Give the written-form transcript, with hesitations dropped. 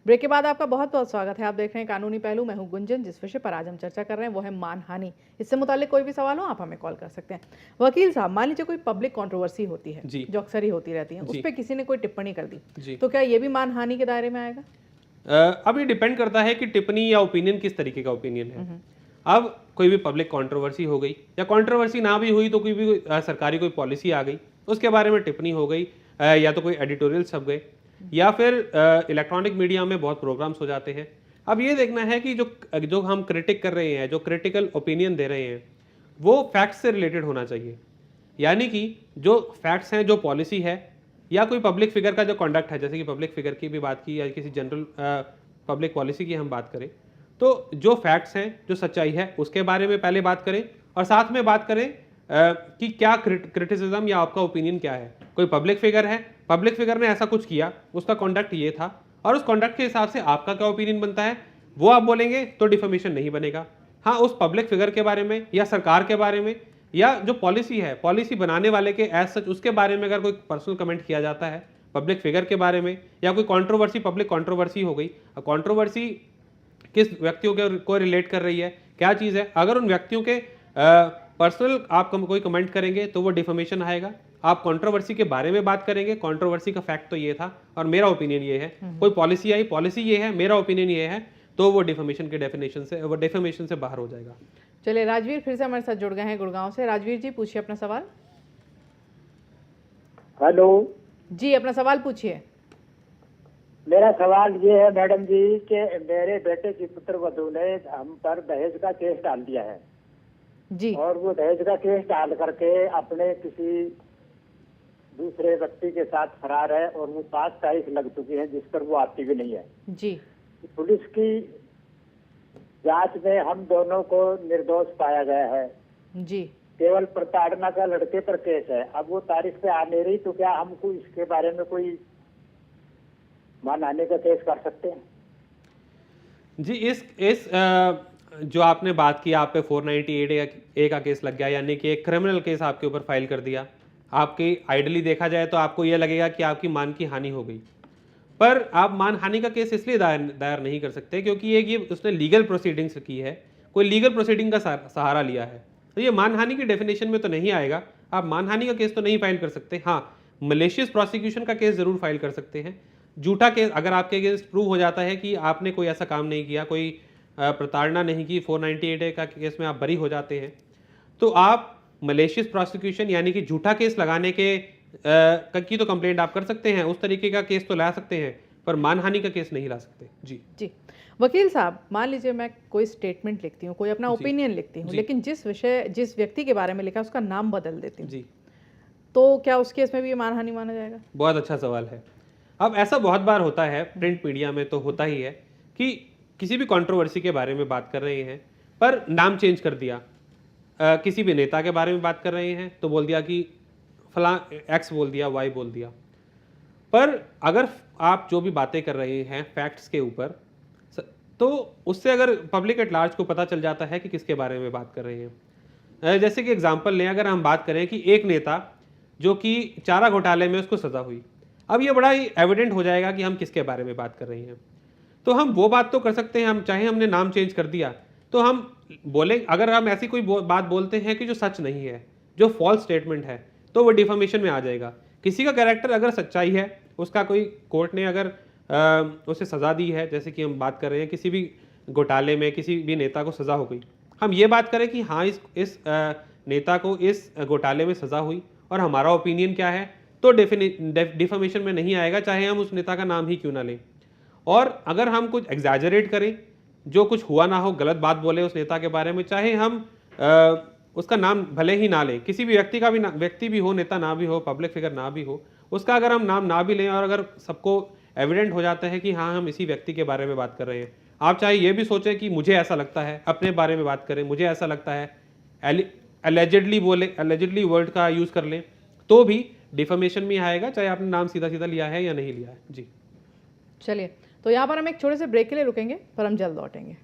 Break के बाद आपका बहुत बहुत स्वागत है। आप देख रहे हैं कानूनी पहलू। मैं हूं गुंजन। जिस विषय पर आज हम चर्चा कर रहे हैं वो है मानहानि। इससे मुतालिक कोई भी सवाल हो आप हमें कॉल कर सकते हैं। वकील साहब, मान लीजिए कोई पब्लिक कंट्रोवर्सी होती है जो अक्सर ही होती रहती है, उस पर किसी ने कोई टिप्पणी कर दी, तो क्या ये भी मानहानि के दायरे में आएगा? अब ये डिपेंड करता है कि टिप्पणी या ओपिनियन किस तरीके का ओपिनियन है। अब कोई भी पब्लिक कंट्रोवर्सी हो गई या कंट्रोवर्सी ना भी हुई तो कोई भी सरकारी कोई पॉलिसी आ गई, उसके बारे में टिप्पणी हो गई, या तो कोई एडिटोरियल छप गए, या फिर इलेक्ट्रॉनिक मीडिया में बहुत प्रोग्राम्स हो जाते हैं। अब ये देखना है कि जो हम क्रिटिक कर रहे हैं, जो क्रिटिकल ओपिनियन दे रहे हैं, वो फैक्ट्स से रिलेटेड होना चाहिए। यानी कि जो फैक्ट्स हैं, जो पॉलिसी है, या कोई पब्लिक फिगर का जो कंडक्ट है, जैसे कि पब्लिक फिगर की भी बात की या किसी जनरल पब्लिक पॉलिसी की हम बात करें, तो जो फैक्ट्स हैं, जो सच्चाई है, उसके बारे में पहले बात करें और साथ में बात करें कि क्या क्रिटिसिज्म या आपका ओपिनियन क्या है। कोई पब्लिक फिगर है, पब्लिक फिगर ने ऐसा कुछ किया, उसका कंडक्ट ये था, और उस कंडक्ट के हिसाब से आपका क्या ओपिनियन बनता है वो आप बोलेंगे तो डिफेमेशन नहीं बनेगा। हाँ, उस पब्लिक फिगर के बारे में या सरकार के बारे में या जो पॉलिसी है, पॉलिसी बनाने वाले के एज सच उसके बारे में अगर कोई पर्सनल कमेंट किया जाता है पब्लिक फिगर के बारे में, या कोई कंट्रोवर्सी, पब्लिक कंट्रोवर्सी हो गई, कंट्रोवर्सी किस व्यक्तियों को रिलेट कर रही है, क्या चीज़ है, अगर उन व्यक्तियों के पर्सनल आप कोई कमेंट करेंगे तो वो डिफेमेशन आएगा। आप कंट्रोवर्सी के बारे में बात करेंगे, कंट्रोवर्सी का फैक्ट तो ये था और मेरा ओपिनियन ये है, कोई पॉलिसी आई, पॉलिसी ये है, मेरा ओपिनियन ये है, तो वो डिफेमेशन के डेफिनेशन से, वो डिफेमेशन से बाहर हो जाएगा। चलिए, राजवीर फिर से हमारे साथ जुड़ गए हैं गुड़गांव से। राजवीर जी, पूछिए अपना सवाल। हेलो जी, अपना सवाल पूछिए। मेरा सवाल ये है मैडम जी कि मेरे बेटे की पुत्रवधू ने हम पर दहेज का केस डाल दिया है जी, और वो दहेज का केस डाल करके अपने किसी दूसरे व्यक्ति के साथ फरार है और वो 5 तारीख लग चुकी है जिस पर वो आती भी नहीं है जी, पुलिस की जांच में हम दोनों को निर्दोष पाया गया है जी। केवल प्रताड़ना का लड़के पर केस है। अब वो तारीख पे आ नहीं रही तो क्या हमको इसके बारे में कोई मानहानि का केस कर सकते हैं? जी, इस जो आपने बात की, आप पे 498A का केस लग गया, यानी कि एक क्रिमिनल केस आपके ऊपर फाइल कर दिया। आपकी आइडली देखा जाए तो आपको यह लगेगा कि आपकी मान की हानि हो गई, पर आप मानहानि का केस इसलिए दायर नहीं कर सकते क्योंकि ये उसने लीगल प्रोसीडिंग्स की है, कोई लीगल प्रोसीडिंग का सहारा लिया है, तो ये मानहानि की डेफिनेशन में तो नहीं आएगा। आप मानहानि का केस तो नहीं फाइल कर सकते। हाँ, मलेशियस प्रोसिक्यूशन का केस जरूर फाइल कर सकते हैं। झूठा केस अगर आपके अगेंस्ट प्रूव हो जाता है कि आपने कोई ऐसा काम नहीं किया, कोई प्रताड़ना नहीं की, 498A का केस में आप बरी हो जाते हैं, तो आप मलेशियस प्रोसिक्यूशन यानी कि झूठा केस लगाने की तो कंप्लेंट आप कर सकते हैं, उस तरीके का केस तो ला सकते हैं, पर मानहानि का केस नहीं ला सकते। जी जी। वकील साहब, मान लीजिए मैं कोई स्टेटमेंट लिखती हूँ, कोई अपना ओपिनियन लिखती हूँ, लेकिन जिस व्यक्ति के बारे में लिखा है उसका नाम बदल देती हूँ, जी, तो क्या उस केस में भी ये मानहानि माना जाएगा? बहुत अच्छा सवाल है। अब ऐसा बहुत बार होता है, प्रिंट मीडिया में तो होता ही है कि किसी भी कंट्रोवर्सी के बारे में बात कर रहे हैं पर नाम चेंज कर दिया। किसी भी नेता के बारे में बात कर रहे हैं तो बोल दिया कि फला एक्स बोल दिया, वाई बोल दिया। पर अगर आप जो भी बातें कर रहे हैं फैक्ट्स के ऊपर, तो उससे अगर पब्लिक एट लार्ज को पता चल जाता है कि किसके बारे में बात कर रहे हैं। जैसे कि एग्जांपल लें, अगर हम बात करें कि एक नेता जो कि चारा घोटाले में उसको सजा हुई, अब ये बड़ा ही एविडेंट हो जाएगा कि हम किसके बारे में बात कर रहे हैं। तो हम वो बात तो कर सकते हैं, हम चाहे हमने नाम चेंज कर दिया तो हम बोले, अगर हम ऐसी कोई बात बोलते हैं कि जो सच नहीं है, जो फॉल्स स्टेटमेंट है, तो वो डिफेमेशन में आ जाएगा। किसी का कैरेक्टर अगर सच्चाई है, उसका कोई कोर्ट ने अगर उसे सज़ा दी है, जैसे कि हम बात कर रहे हैं किसी भी घोटाले में किसी भी नेता को सज़ा हो गई, हम ये बात करें कि हाँ इस नेता को इस घोटाले में सज़ा हुई और हमारा ओपिनियन क्या है, तो डिफेमेशन में नहीं आएगा, चाहे हम उस नेता का नाम ही क्यों ना लें। और अगर हम कुछ एग्जैजरेट करें, जो कुछ हुआ ना हो, गलत बात बोले उस नेता के बारे में, चाहे हम उसका नाम भले ही ना लें, किसी भी व्यक्ति भी हो, नेता ना भी हो, पब्लिक फिगर ना भी हो, उसका अगर हम नाम ना भी लें और अगर सबको एविडेंट हो जाता है कि हाँ हम इसी व्यक्ति के बारे में बात कर रहे हैं, आप चाहे ये भी सोचें कि मुझे ऐसा लगता है, अपने बारे में बात करें, मुझे ऐसा लगता है, एलिजिडली बोले, एलिजिडली वर्ड का यूज़ कर लें, तो भी डिफेमेशन में आएगा, चाहे आपने नाम सीधा सीधा लिया है या नहीं लिया है। जी, चलिए, तो यहाँ पर हम एक छोटे से ब्रेक के लिए रुकेंगे, पर हम जल्द लौटेंगे।